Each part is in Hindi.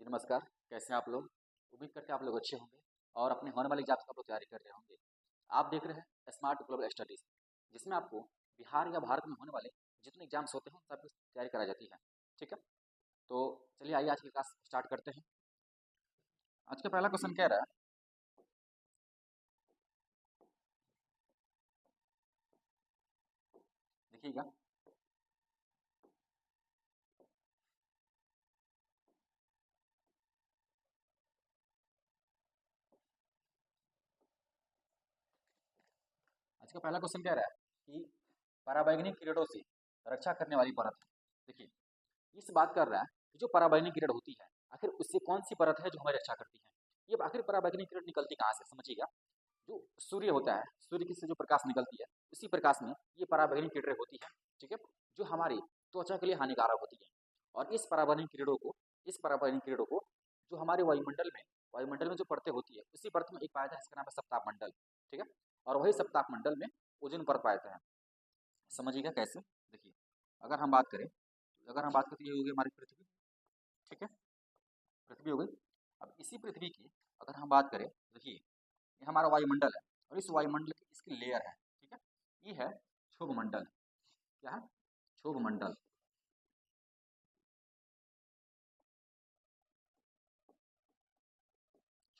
जी नमस्कार, कैसे हैं आप लोग? उम्मीद करते हैं आप लोग अच्छे होंगे और अपने होने वाले एग्ज़ाम्स की आप लोग तैयारी कर रहे होंगे। आप देख रहे हैं स्मार्ट ग्लोबल स्टडीज़, जिसमें आपको बिहार या भारत में होने वाले जितने एग्ज़ाम्स होते हैं उन सबकी तैयारी कराई जाती है। ठीक है? तो चलिए आइए आज की क्लास स्टार्ट करते हैं। आज का पहला क्वेश्चन कह रहा है, देखिएगा। आज का पहला क्वेश्चन कह रहा है कि पराबैंगनी किरणों से रक्षा करने वाली परत है। देखिए, इस बात कर रहा है कि जो पराबैंगनी किरण होती है, आखिर उससे कौन सी परत है जो हमारी रक्षा करती है? ये आखिर पराबैंगनी किरण निकलती कहाँ से? समझिएगा। जो सूर्य होता है, सूर्य की से जो प्रकाश निकलती है, उसी प्रकाश में ये पराबैंगनी किरणें होती है। ठीक है? जो हमारी त्वचा के लिए हानिकारक होती है। और इस पराबैंगनी किरणों को जो हमारे वायुमंडल में जो परतें होती है, उसी परत में एक पाया जाता है जिसका नाम है सप्ताह मंडल। ठीक है? और वही सप्ताह मंडल में ओजोन परत पाया जाता है। समझिएगा कैसे? देखिए, अगर हम बात करें तो ये हो गई हमारी पृथ्वी। ठीक है? पृथ्वी हो गई। अब इसी पृथ्वी की अगर हम बात करें, देखिए ये हमारा वायुमंडल है और इस वायुमंडल की इसकी लेयर है। ठीक है? ये है क्षोभ मंडल। क्या है? क्षोभ मंडल।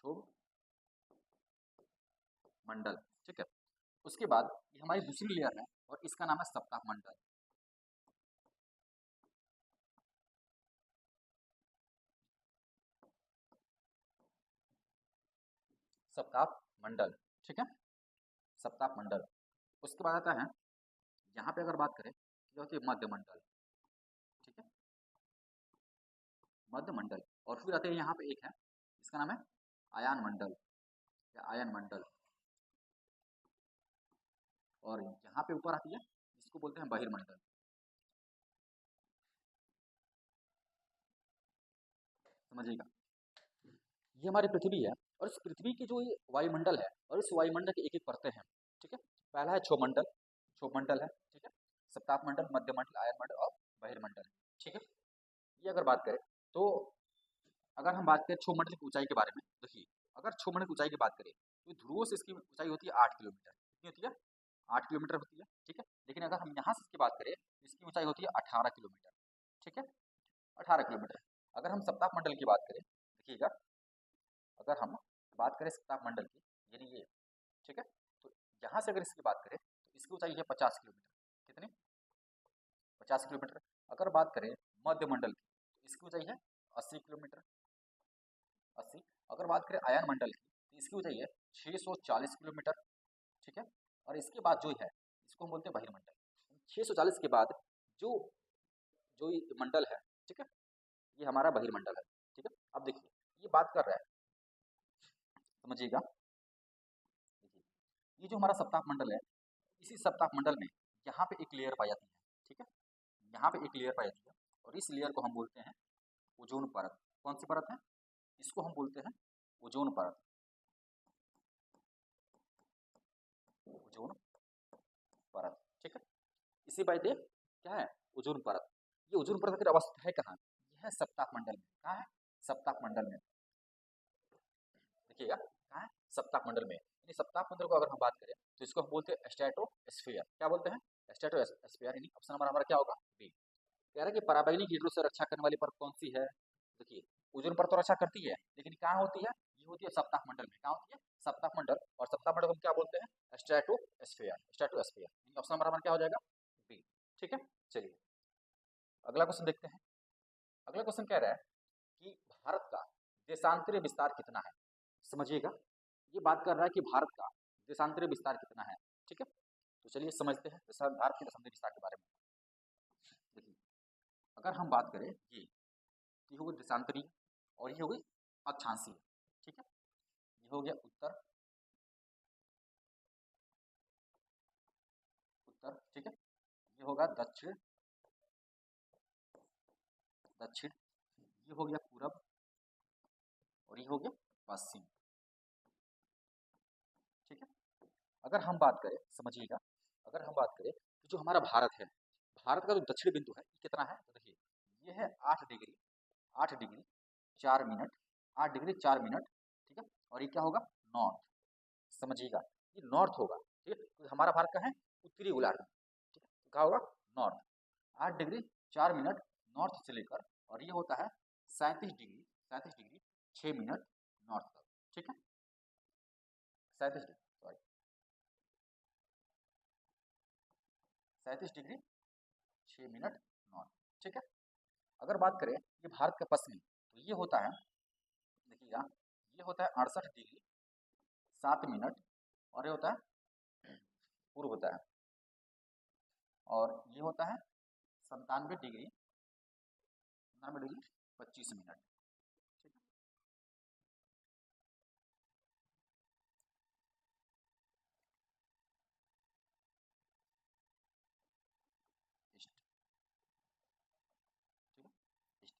क्षोभ मंडल। ठीक है? उसके बाद ये हमारी दूसरी लेयर है और इसका नाम है सप्ताह मंडल। सप्ताह मंडल। ठीक है? सप्ताह मंडल। उसके बाद आता है, यहाँ पे अगर बात करें तो ये होती है मध्य मंडल। ठीक है? मध्य मंडल। और फिर आते हैं यहाँ पे एक है, इसका नाम है आयान मंडल या आयन मंडल। और यहाँ पे ऊपर आती है जिसको बोलते हैं बहिर्मंडल। समझिएगा, ये हमारी पृथ्वी है और इस पृथ्वी की जो ये वायुमंडल है और इस वायुमंडल की एक एक परतें हैं। ठीक है? पहला है क्षोभ मंडल है। ठीक है? सप्ताह मंडल, मध्य मंडल, आयन मंडल और बहिर्मंडल। ठीक है? ये अगर बात करें तो अगर हम बात करें क्षोभ मंडल की ऊंचाई के बारे में, देखिए अगर क्षोभ मंडल की ऊंचाई की बात करें तो ध्रुवों से इसकी ऊंचाई होती है 8 किलोमीटर। कितनी होती है? 8 किलोमीटर होती है। ठीक है? लेकिन अगर हम यहाँ से इसकी बात करें तो इसकी ऊंचाई होती है 18 किलोमीटर। ठीक है? 18 किलोमीटर। अगर हम सप्ताह मंडल की बात करें, देखिएगा, अगर हम बात करें सप्ताह मंडल की, यानी ये, ठीक है, तो यहाँ से अगर इसकी बात करें तो इसकी ऊंचाई है 50 किलोमीटर। कितनी? 50 किलोमीटर। अगर बात करें मध्य मंडल की तो इसकी ऊंचाई है 80 किलोमीटर। 80। अगर बात करें आयन मंडल की तो इसकी ऊंचाई है 640 किलोमीटर। ठीक है? और इसके बाद जो है इसको हम बोलते हैं बहिर्मंडल। 640 के बाद जो जो ये मंडल है, ठीक है, ये हमारा बहिर्मंडल है। ठीक है? अब देखिए, ये बात कर रहा है, समझिएगा, देखिए ये जो हमारा सप्ताह मंडल है, इसी सप्ताह मंडल में यहाँ पे एक लेयर पाई जाती है। ठीक है? यहाँ पे एक लेयर पाई जाती है और इस लेयर को हम बोलते हैं ओजोन परत। कौन सी परत है? इसको हम बोलते हैं ओजोन परत। ओजोन परत। ठीक है? इसी बात ये क्या है? ओजोन परत। ये ओजोन परत की अवस्था है कहाँ? यह है सप्ताह मंडल में। कहाँ है? सप्ताह मंडल में। देखिएगा, कहाँ है? सप्ताह मंडल में। यानी सप्ताह मंडल को अगर हम बात करें तो इसको हम बोलते हैं स्ट्रेटोस्फीयर। क्या बोलते हैं? स्ट्रेटोस्फीयर। यानी ऑप्शन नंबर हमारा क्या होगा? बी। कह रहा है कि पराबैंगनी किरणों से रक्षा करने वाली परत कौन सी है? देखिए, ओजोन परत तो रक्षा करती है, लेकिन कहाँ होती है? ये होती है सप्ताह मंडल में। कहाँ होती है? सप्ताह मंडल। और सप्ताह मंडल को हम क्या बोलते हैं? स्ट्रेटोस्फीयर। यानी ऑप्शन नंबर हमारा क्या हो जाएगा? बी। ठीक है? चलिए अगला क्वेश्चन देखते हैं। अगला क्वेश्चन कह रहा है कि भारत का देशांतरीय विस्तार कितना है? समझिएगा, ये बात कर रहा है कि भारत का देशांतरीय विस्तार कितना है। ठीक है? तो चलिए समझते हैं भारत के देशांतरीय विस्तार के बारे में। देखिए, अगर हम बात करें, ये हो गई देशांतरीय और ये हो गई अक्षांशीय। ठीक है? ये हो गया उत्तर। ठीक है? ये होगा दक्षिण। ये हो गया पूरब और ये हो गया पश्चिम। ठीक है? अगर हम बात करें, समझिएगा, अगर हम बात करें कि जो हमारा भारत है, भारत का जो दक्षिण बिंदु है ये कितना है? तो देखिए, ये है 8 degree. 8 degree 4 minute, 8 degree 4 minute, ठीक है। और ये क्या होगा, नॉर्थ, समझिएगा ये नॉर्थ होगा, ठीक है। तो हमारा भारत का है उत्तरी गोलार्ध में, ठीक है। तो क्या होगा, नॉर्थ, 8 डिग्री 4 मिनट नॉर्थ से लेकर, और ये होता है 37 डिग्री 6 मिनट नॉर्थ तक, ठीक है। 37 degree, sorry 37 degree 6 minute north, ठीक है। अगर बात करें ये भारत का पश्चिमी, तो ये होता है, देखिएगा ये होता है 68 डिग्री 7 मिनट, और ये होता है पूर्व होता है, और ये होता है 97 डिग्री 25 मिनट, ठीक है। ईस्ट, ठीक है, ईस्ट,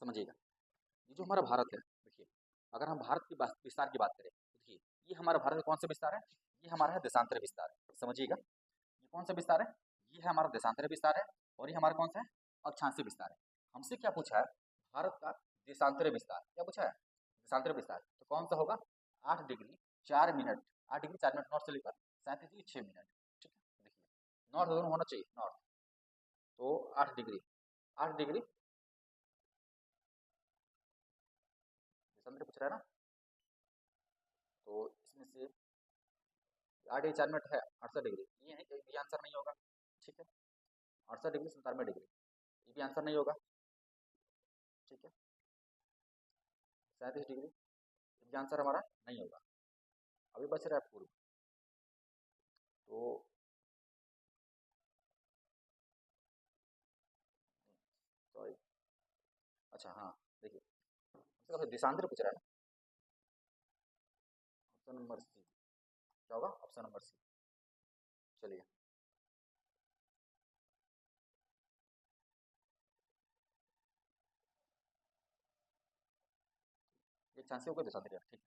समझिएगा ये जो हमारा भारत है, देखिए अगर हम भारत की विस्तार की बात करें, तो देखिए ये हमारा भारत का कौन सा विस्तार है, ये हमारा है देशांतर विस्तार, समझिएगा ये कौन सा विस्तार है, ये है हमारा देशांतर विस्तार है, और ये हमारा कौन सा है, अक्षांशीय विस्तार है। हमसे क्या पूछा है, भारत का देशांतर विस्तार, क्या पूछा है, देशांतर विस्तार, तो कौन सा होगा, 8 degree 4 minute, 8 degree 4 minute north से लेकर 37 डिग्री 6 मिनट, ठीक है। देखिए नॉर्थ दोनों होना चाहिए, नॉर्थ, तो 8 डिग्री देशांतर पूछ रहा है ना, तो इसमें से 8 डिग्री 4 मिनट है 68 डिग्री, ये है, ये भी आंसर नहीं होगा, ठीक है। 68 डिग्री 97 डिग्री, ये भी आंसर नहीं होगा, ठीक है। 37 डिग्री, ये भी आंसर हमारा नहीं होगा। अभी बच रहा है पूर्व, तो सॉरी, अच्छा हाँ, देखिए हमसे कहा देशांतर पूछ रहा है ना, ऑप्शन नंबर सी, क्या होगा, ऑप्शन नंबर सी, चलिए। एक चांस होगा देशांतर यार, ठीक है,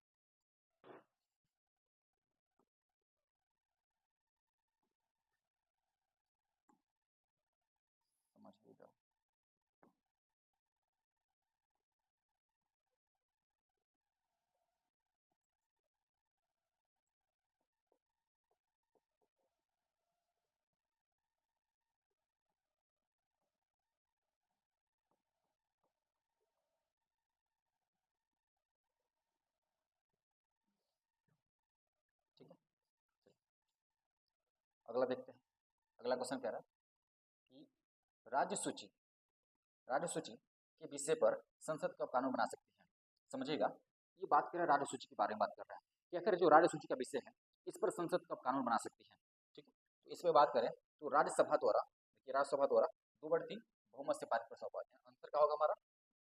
समझिएगा ठीक है। चलिए, अगला देखते हैं, अगला क्वेश्चन कह रहा है कि राज्य सूची, राज्य सूची के विषय पर संसद कब कानून बना सकती है, समझिएगा ये बात कर रहा है, राज्य सूची के बारे में बात कर रहा है कि आखिर जो राज्य सूची का विषय है, इस पर संसद कब कानून बना सकती है, ठीक है। तो इसमें बात करें तो राज्यसभा द्वारा, देखिए राज्यसभा द्वारा 2/3 बहुमत से पारित प्रस्ताव पाते हैं, आंसर क्या होगा हमारा,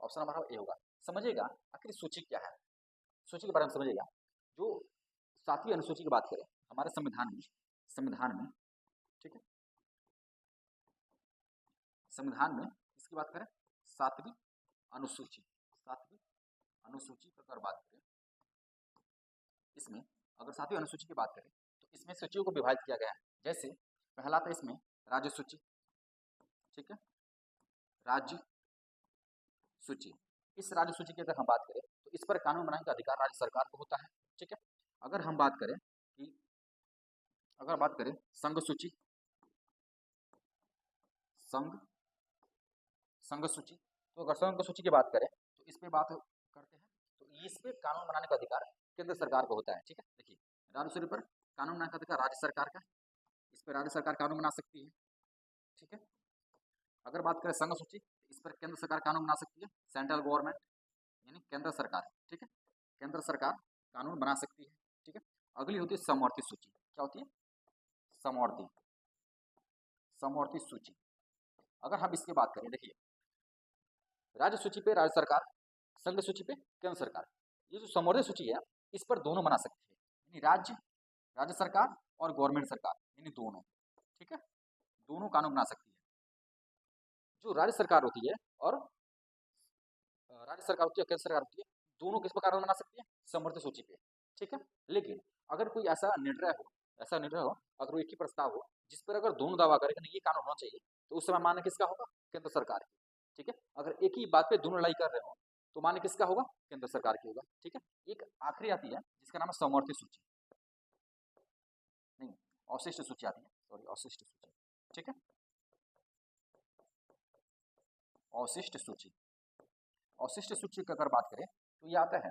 ऑप्शन हमारा ए होगा। समझिएगा आखिर सूची क्या है, सूची के बारे में समझिएगा, जो 7वीं अनुसूची की बात करें हमारे संविधान में, संविधान में, ठीक है, संविधान में इसकी बात करें 7वीं अनुसूची, 7वीं अनुसूची पर अगर बात करें, इसमें अगर 7वीं अनुसूची की बात करें तो इसमें सूचियों को विभाजित किया गया है, जैसे पहला था इसमें राज्य सूची, ठीक है, राज्य सूची, इस राज्य सूची की अगर हम बात करें तो इस पर कानून बनाने का अधिकार राज्य सरकार को होता है, ठीक है। अगर हम बात करें कि अगर बात करें संघ सूची, संघ संघ सूची, तो अगर संघ सूची की बात करें तो इस पे बात करते हैं, तो इस पे कानून बनाने का अधिकार केंद्र सरकार को होता है, ठीक है। देखिए राज्य सूची पर कानून बनाने का अधिकार राज्य सरकार का, इस पर राज्य सरकार कानून बना सकती है, ठीक है। अगर बात करें संघ सूची, इस पर केंद्र सरकार कानून बना सकती है, सेंट्रल गवर्नमेंट यानी केंद्र सरकार, ठीक है, केंद्र सरकार कानून बना सकती है, ठीक है। अगली होती है समवर्ती सूची, क्या होती है, समवर्ती, समवर्ती सूची। अगर हम इसकी बात करें, देखिए राज्य सूची पे राज्य सरकार, संघ सूची पे केंद्र सरकार, ये जो समवर्ती सूची है इस पर दोनों बना सकते हैं, यानी राज्य, राज्य सरकार और गवर्नमेंट सरकार, यानी दोनों, ठीक है, दोनों कानून बना सकती है। जो राज्य सरकार होती है और राज्य सरकार होती है, केंद्र सरकार होती है, दोनों किस पर कानून बना सकती है, समवर्ती सूची पे, ठीक है। लेकिन अगर कोई ऐसा निर्णय हो, ऐसा निर्णय हो, अगर वो एक ही प्रस्ताव हो जिस पर अगर दोनों दावा करें कि नहीं ये कानून होना चाहिए, तो उस समय मान्य किसका होगा, केंद्र सरकार की, ठीक है। अगर एक ही बात पे दोनों लड़ाई कर रहे हो तो मान्य किसका होगा? केंद्र सरकार की होगा। ठीक है, एक आखिरी आती है जिसका नाम है समवर्ती सूची, नहीं अवशिष्ट सूची आती है, सॉरी अवशिष्ट सूची। ठीक है, अवशिष्ट सूची, अवशिष्ट सूची की अगर बात करें तो ये आता है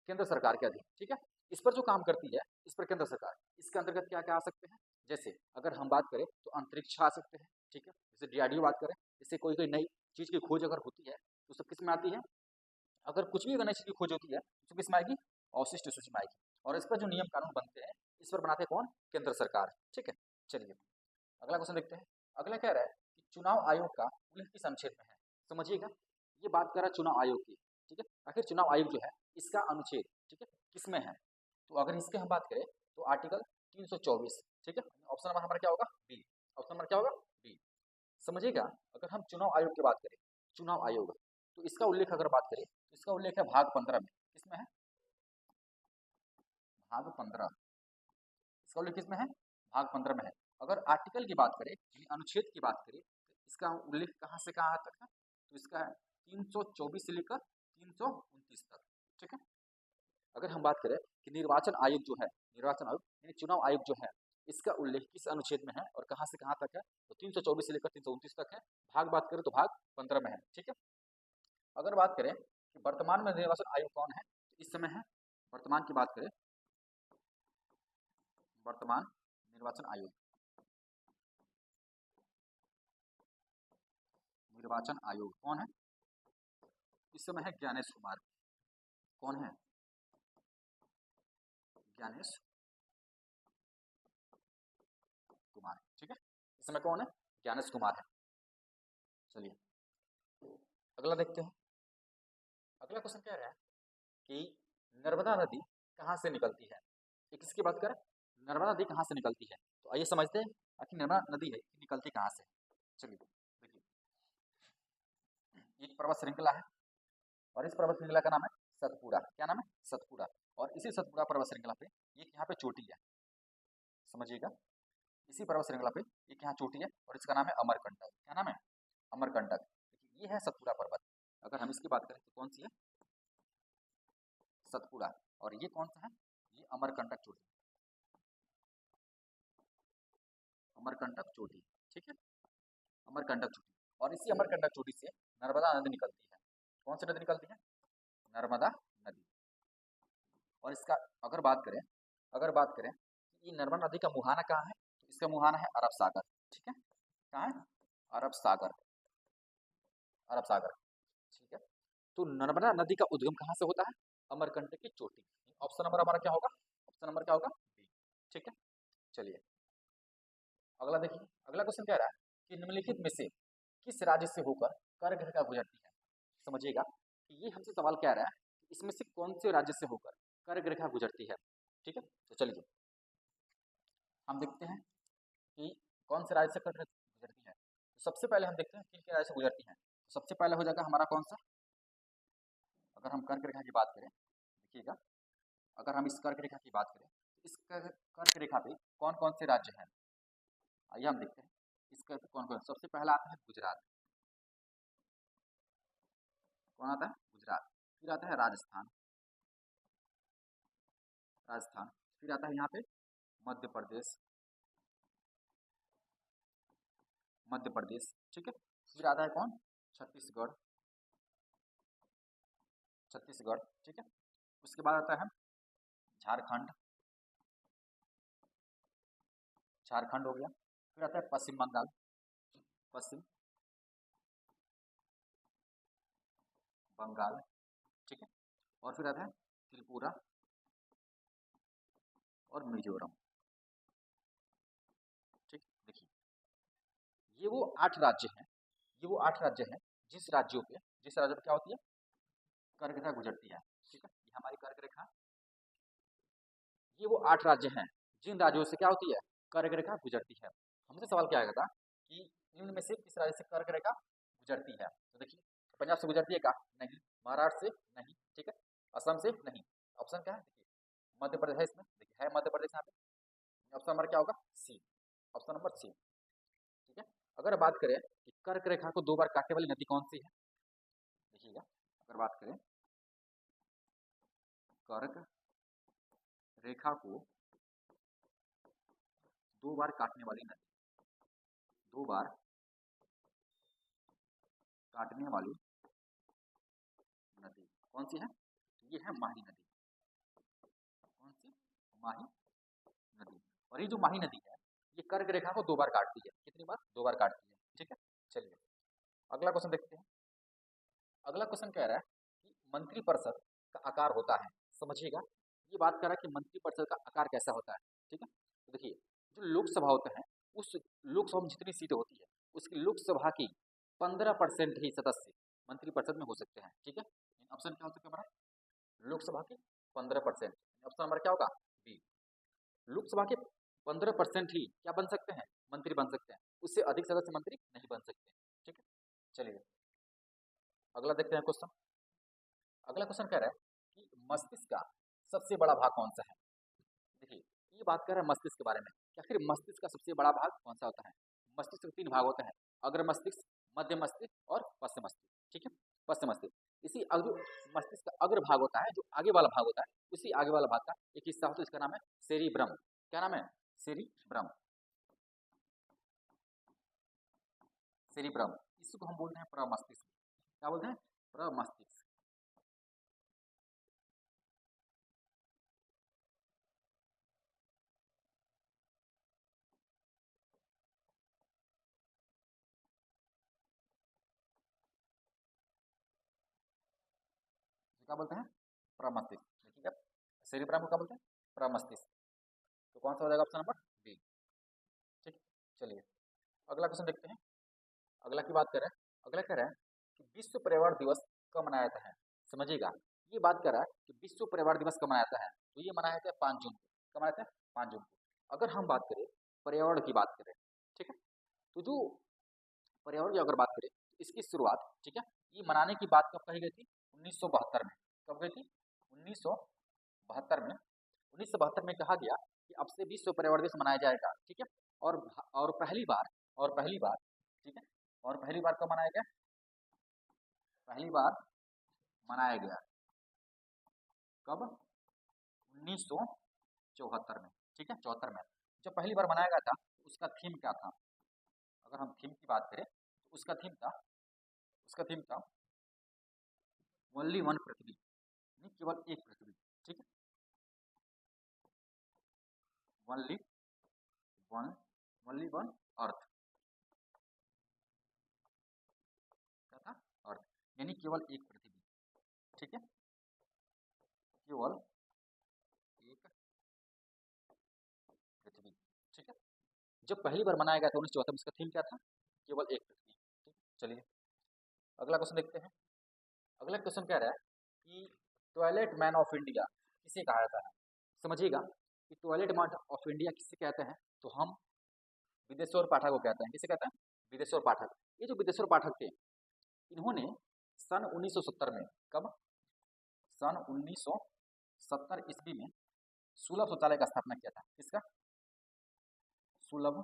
केंद्र सरकार के अधीन। ठीक है, इस पर जो काम करती है इस पर केंद्र सरकार, इसके अंतर्गत क्या क्या आ सकते हैं, जैसे अगर हम बात करें तो अंतरिक्ष आ सकते हैं। ठीक है, जैसे डीआरडीओ बात करें, जैसे कोई कोई नई चीज की खोज अगर होती है तो सब किस में आती है, अगर कुछ भी अगर नई चीज की खोज होती है तो किस में आएगी? अवशिष्ट सूची में आएगी। और इस पर जो नियम कानून बनते हैं इस पर बनाते हैं कौन? केंद्र सरकार। ठीक है, चलिए अगला क्वेश्चन देखते हैं। अगला कह रहा है कि चुनाव आयोग का उल्लेख किस अनुच्छेद में है? समझिएगा, ये बात कर रहा है चुनाव आयोग की। ठीक है, आखिर चुनाव आयोग जो है इसका अनुच्छेद, ठीक है, किसमें है? तो अगर इसके हम बात करें तो आर्टिकल 324। ठीक है, ऑप्शन नंबर हमारा क्या होगा? बी। ऑप्शन नंबर क्या होगा? बी। समझिएगा, अगर हम चुनाव आयोग की बात करें, चुनाव आयोग, तो इसका उल्लेख अगर बात करें तो इसका उल्लेख है भाग 15 में। किसमें है? भाग 15। इसका उल्लेख किसमें है? भाग 15 में है। अगर आर्टिकल की बात करें, अनुच्छेद की बात करें, तो इसका उल्लेख कहाँ से कहाँ तक है? तो इसका है 324 से लेकर 329 तक। ठीक है, अगर हम बात करें कि निर्वाचन आयोग जो है, निर्वाचन आयोग यानी चुनाव आयोग जो है, इसका उल्लेख किस अनुच्छेद में है और कहाँ से कहाँ तक है? तो 324 से लेकर 329 तक है। भाग बात करें तो भाग 15 में है। ठीक है, अगर बात करें कि वर्तमान में निर्वाचन आयोग कौन है, तो इस समय है, वर्तमान की बात करें, वर्तमान निर्वाचन आयोग, निर्वाचन आयोग कौन है इस समय? है ज्ञानेश कुमार। कौन है? ज्ञानेश कुमार। ठीक है, इस समय कौन है? ज्ञानेश कुमार है। चलिए अगला देखते हैं। अगला क्वेश्चन क्या रहा है कि नर्मदा नदी कहाँ से निकलती है? ये किसकी बात करें? नर्मदा नदी कहाँ से निकलती है? तो आइए समझते हैं आखिर नर्मदा नदी है निकलती कहाँ से। चलिए देखिए, एक पर्वत श्रृंखला है और इस पर्वत श्रृंखला का नाम है सतपुड़ा। क्या नाम है? सतपुड़ा। और इसी सतपुड़ा पर्वत श्रृंखला पे एक यहाँ पे चोटी है, समझिएगा, इसी पर्वत श्रृंखला पे एक यहाँ चोटी है और इसका नाम है अमरकंटक। क्या नाम है? अमरकंटक। देखिए ये है सतपुड़ा पर्वत। अगर हम इसकी बात करें तो कौन सी है? सतपुड़ा। और ये कौन सा है? ये अमरकंटक चोटी, अमरकंटक चोटी। ठीक है, अमरकंटक चोटी। और इसी अमरकंटक चोटी से नर्मदा नदी निकलती है। कौन सी नदी निकलती है? नर्मदा नदी। और इसका अगर बात करें, अगर बात करें कि ये नर्मदा नदी का मुहाना कहाँ है, तो इसका मुहाना है अरब सागर। ठीक है, कहाँ है? अरब सागर, अरब सागर। ठीक है, तो नर्मदा नदी का उद्गम कहाँ से होता है? अमरकंटक की चोटी। ऑप्शन नंबर हमारा क्या होगा? ऑप्शन नंबर क्या होगा? बी। ठीक है, चलिए अगला देखिए। अगला क्वेश्चन कह रहा है कि निम्नलिखित में से किस राज्य से होकर कर्क रेखा गुजरती है? समझिएगा कि ये हमसे सवाल कह रहा है कि इसमें से कौन से राज्य से होकर कर्क रेखा गुजरती है। ठीक है, तो चलिए हम देखते हैं कि कौन से राज्य से कर्क रेखा गुजरती है। तो सबसे पहले हम देखते हैं किन के राज्य से गुजरती है। तो सबसे पहले हो जाएगा हमारा कौन सा, अगर हम कर्क रेखा की बात करें, देखिएगा अगर हम इस कर्क रेखा की बात करें तो इस कर्क रेखा पे कौन कौन से राज्य हैं, आइए हम देखते हैं इसका कौन कौन। सबसे पहला आता है गुजरात। कौन आता है? गुजरात। फिर आता है राजस्थान, राजस्थान। फिर आता है यहाँ पे मध्य प्रदेश, मध्य प्रदेश। ठीक है, फिर आता है कौन? छत्तीसगढ़, छत्तीसगढ़। ठीक है, उसके बाद आता है झारखंड, झारखंड हो गया। फिर आता है पश्चिम बंगाल, पश्चिम बंगाल। ठीक है, और फिर आता है त्रिपुरा और मिजोरम। ठीक, देखिए ये वो 8 राज्य हैं, ये वो 8 राज्य हैं जिस राज्यों पे क्या होती है? कर्क रेखा गुजरती है। ठीक है, ये हमारी कर्क रेखा, ये वो 8 राज्य हैं जिन राज्यों से क्या होती है? कर्क रेखा गुजरती है। हमसे सवाल क्या आएगा था कि निम्न में से किस राज्य से कर्क रेखा गुजरती है? तो देखिए पंजाब से गुजरती है क्या? नहीं। महाराष्ट्र से? नहीं। ठीक है, असम से? नहीं। ऑप्शन क्या है? देखिए मध्य प्रदेश है इसमें, देखिए है मध्य प्रदेश यहाँ पे। ऑप्शन नंबर क्या होगा? सी। Option number C. ठीक है, अगर बात करें कि कर्क रेखा को 2 बार काटने वाली नदी कौन सी है, देखिएगा अगर बात करें कर्क रेखा को 2 बार काटने वाली नदी, 2 बार काटने वाली नदी कौन सी है? ये है माही नदी। कौन सी? माही नदी। और ये जो माही नदी है ये कर्क रेखा को 2 बार काटती है। कितनी बार? 2 बार काटती है। ठीक है, चलिए अगला क्वेश्चन देखते हैं। अगला क्वेश्चन कह रहा है कि मंत्रिपरिषद का आकार होता है। समझिएगा, ये बात कर रहा है कि मंत्रिपरिषद का आकार कैसा होता है। ठीक है, तो देखिए जो लोकसभा होते हैं उस लोकसभा में जितनी सीटें होती है उसकी लोकसभा की 15% ही सदस्य मंत्रिपरिषद में हो सकते हैं। ठीक है, ऑप्शन क्या हो सकता है हमारा? लोकसभा के 15%। ऑप्शन नंबर क्या होगा? बी। लोकसभा के 15% ही क्या बन सकते हैं? मंत्री बन सकते हैं, उससे अधिक सदस्य मंत्री नहीं बन सकते। ठीक है, चलिए अगला देखते हैं क्वेश्चन। अगला क्वेश्चन कह रहा है कि मस्तिष्क का सबसे बड़ा भाग कौन सा है। देखिए ये बात कर रहा है मस्तिष्क के बारे में कि आखिर मस्तिष्क का सबसे बड़ा भाग कौन सा होता है। मस्तिष्क के 3 भाग होते हैं, अग्र मस्तिष्क, मध्य मस्तिष्क और पश्चिम मस्तिष्क। ठीक है, पश्चिम मस्तिष्क। इसी जो मस्तिष्क का अग्र भाग होता है, जो आगे वाला भाग होता है, उसी आगे वाला भाग का एक हिस्सा होता है, इसका नाम है सेरिब्रम। क्या नाम है? सेरिब्रम। सेरिब्रम, इसको हम बोलते हैं प्रमस्तिष्क। क्या बोलते हैं? प्रमस्तिष्क। क्या बोलते हैं? प्रमस्तिष्क। देखिएगा सेरिब्रम को क्या बोलते हैं? प्रमस्तिष्क। तो कौन सा हो जाएगा? Option number B. ठीक, चलिए अगला क्वेश्चन देखते हैं। अगला की बात करें, अगला कह रहा है कि विश्व पर्यावरण दिवस कब मनाया जाता है। समझिएगा, ये बात कर रहा है कि विश्व पर्यावरण दिवस कब मनाया जाता है, तो ये मनाया जाता है 5 जून को। कब मनाया जाता है? 5 जून को। अगर हम बात करें पर्यावरण की बात करें, ठीक है, तो जो पर्यावरण की अगर बात करें तो इसकी शुरुआत, ठीक है, ये मनाने की बात कब कही गई थी? 1972 में। कब गई थी? 1972 में। 1972 में कहा गया कि अब से विश्व पर्यावरण दिवस मनाया जाएगा। ठीक है, और पहली बार, ठीक है, और पहली बार कब मनाया गया? पहली बार मनाया गया कब? 1974 में। ठीक है, 74 में जब पहली बार मनाया गया था तो उसका थीम क्या था? अगर हम थीम की बात करें तो उसका थीम था ओनली वन पृथ्वी, नहीं केवल एक पृथ्वी। ठीक है, only one, only one earth. क्या था? अर्थ, यानी केवल एक पृथ्वी। ठीक है, केवल एक पृथ्वी। ठीक है, जब पहली बार मनाया गया था 1974 में, इसका थीम क्या था? केवल एक पृथ्वी। ठीक है, चलिए अगला क्वेश्चन देखते हैं। अगला क्वेश्चन कह रहा है कि टॉयलेट मैन ऑफ इंडिया किसे कहा जाता है। समझिएगा कि टॉयलेट मैन ऑफ इंडिया किसे कहते हैं, तो हम विदेश्वर पाठक को कहते हैं। किसे कहते हैं? विदेश्वर पाठक। ये जो विदेश्वर पाठक थे, इन्होंने सन 1970 में, कब? सन 1970 ईस्वी में सुलभ शौचालय का स्थापना किया था। किसका? सुलभ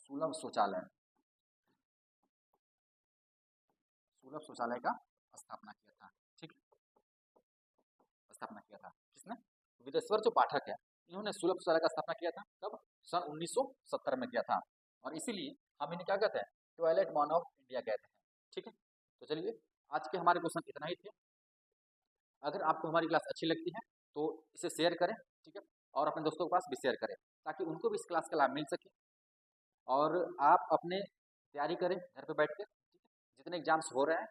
सुलभ शौचालय, सुलभ शौचालय का स्थापना किया था। ठीक, स्थापना किया था किसने? विदेश्वर जो पाठक है, इन्होंने सुलभ शौचालय का स्थापना किया था। कब? सन 1970 में किया था। और इसीलिए हम इन्हें क्या कहते हैं? टॉयलेट मैन ऑफ इंडिया कहते हैं। ठीक है, तो चलिए आज के हमारे क्वेश्चन इतना ही थे। अगर आपको हमारी क्लास अच्छी लगती है तो इसे शेयर करें। ठीक है, और अपने दोस्तों के पास भी शेयर करें ताकि उनको भी इस क्लास का लाभ मिल सके। और आप अपने तैयारी करें घर पे बैठ कर। ठीक है, जितने एग्जाम्स हो रहे हैं,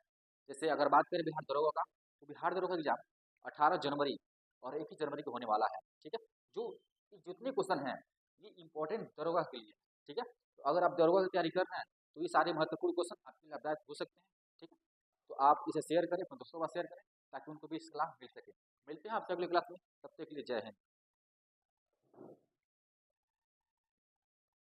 जैसे अगर बात करें बिहार दरोगा का, तो बिहार दरोगा एग्जाम 18 जनवरी और 1 जनवरी को होने वाला है। ठीक है, जो जितने क्वेश्चन हैं ये इंपॉर्टेंट दरोगा के लिए। ठीक है, तो अगर आप दरोगा की तैयारी कर रहे हैं तो ये सारे महत्वपूर्ण क्वेश्चन आपके लिए लाभदायक हो सकते हैं। ठीक है, तो आप इसे शेयर करें, अपने दोस्तों के पास शेयर करें ताकि उनको भी इसका लाभ मिल सके। मिलते हैं आपसे अगली क्लास में, तब तक के लिए जय हिंद।